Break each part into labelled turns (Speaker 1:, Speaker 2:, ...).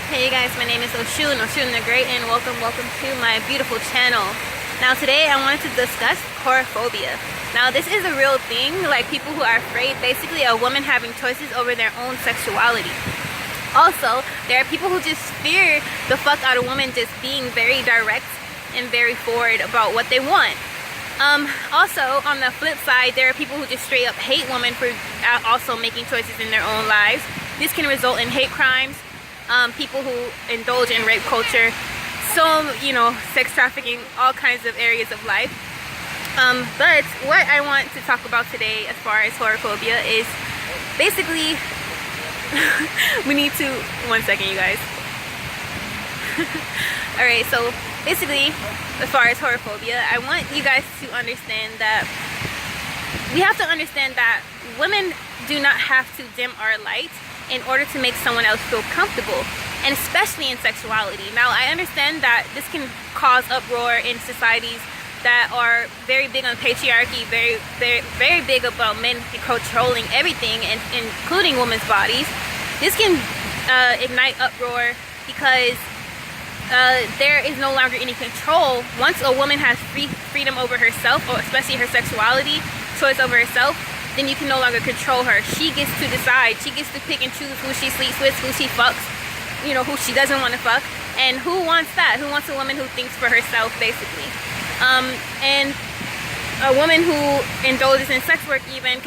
Speaker 1: Hey you guys, my name is Oshun the Great, and welcome to my beautiful channel. Now today I wanted to discuss whorephobia. Now this is a real thing, like people who are afraid, basically a woman having choices over their own sexuality. Also, there are people who just fear the fuck out of women just being very direct and very forward about what they want. Also, on the flip side, there are people who just straight up hate women for also making choices in their own lives. This can result in hate crimes. People who indulge in rape culture, sex trafficking, all kinds of areas of life. But what I want to talk about today as far as whorephobia is basically, we need to, one second you guys. Alright, so basically, as far as whorephobia, I want you guys to understand that we have to understand that women do not have to dim our light in order to make someone else feel comfortable, and especially in sexuality. Now, I understand that this can cause uproar in societies that are very big on patriarchy, very big about men controlling everything, and including women's bodies. This can ignite uproar because there is no longer any control. Once a woman has freedom over herself, or especially her sexuality, choice over herself, then you can no longer control her. She gets to decide. She gets to pick and choose who she sleeps with, who she fucks, who she doesn't want to fuck. And who wants that? Who wants a woman who thinks for herself, basically? And a woman who indulges in sex work even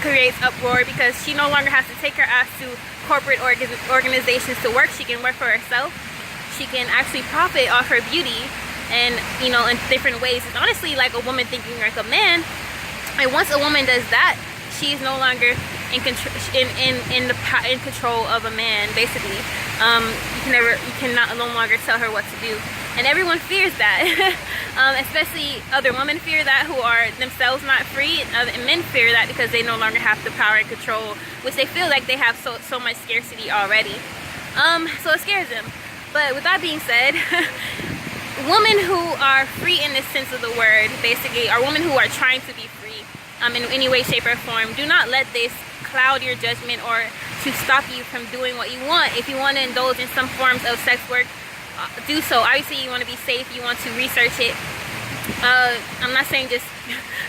Speaker 1: creates uproar because she no longer has to take her ass to corporate organizations to work. She can work for herself. She can actually profit off her beauty and, in different ways. It's honestly like a woman thinking like a man. And once a woman does that, she is no longer in control of a man. Basically, you cannot no longer tell her what to do, and everyone fears that. Especially other women fear that who are themselves not free, and men fear that because they no longer have the power and control, which they feel like they have so much scarcity already. So it scares them. But with that being said, women who are free in the sense of the word, basically, are women who are trying to be free in any way, shape, or form. Do not let this cloud your judgment or to stop you from doing what you want. If you want to indulge in some forms of sex work, do so. Obviously, you want to be safe. You want to research it. I'm not saying just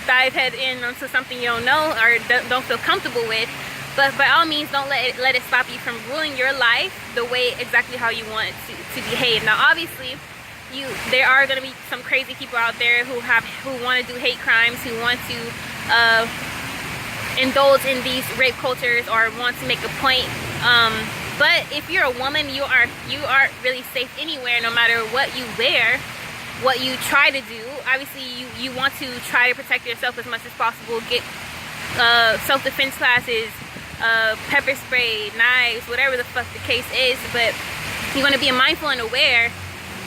Speaker 1: dive head in onto something you don't know or don't feel comfortable with. But by all means, don't let it stop you from ruling your life the way exactly how you want it to behave. Now, obviously, there are going to be some crazy people out there who want to do hate crimes, who want to indulge in these rape cultures or want to make a point. But if you're a woman, you are really safe anywhere, no matter what you wear, what you try to do. Obviously, you want to try to protect yourself as much as possible. Get self-defense classes, pepper spray, knives, whatever the fuck the case is. But you want to be mindful and aware.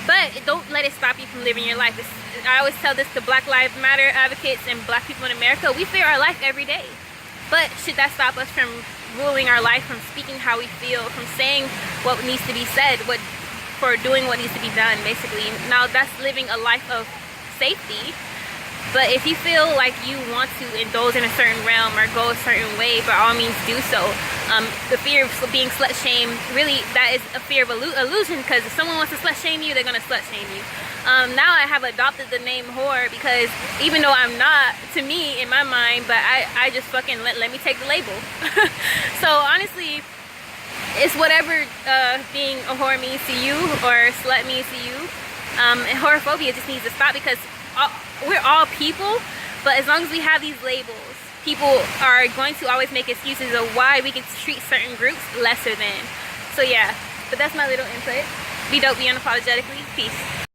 Speaker 1: But don't let it stop you from living your life. I always tell this to Black Lives Matter advocates and black people in America. We fear our life every day. But should that stop us from ruling our life, from speaking how we feel, from saying what needs to be said, for doing what needs to be done, basically? Now, that's living a life of safety. But if you feel like you want to indulge in a certain realm or go a certain way, by all means do so. The fear of being slut-shamed, really, that is a fear of illusion, because if someone wants to slut-shame you, they're going to slut-shame you. Now I have adopted the name whore because even though I'm not, to me, in my mind, but I just fucking let me take the label. So honestly, it's whatever being a whore means to you or slut means to you. And whorephobia just needs to stop because we're all people, but as long as we have these labels, people are going to always make excuses of why we can treat certain groups lesser than. So yeah, but that's my little input. Be dope, be unapologetically. Peace.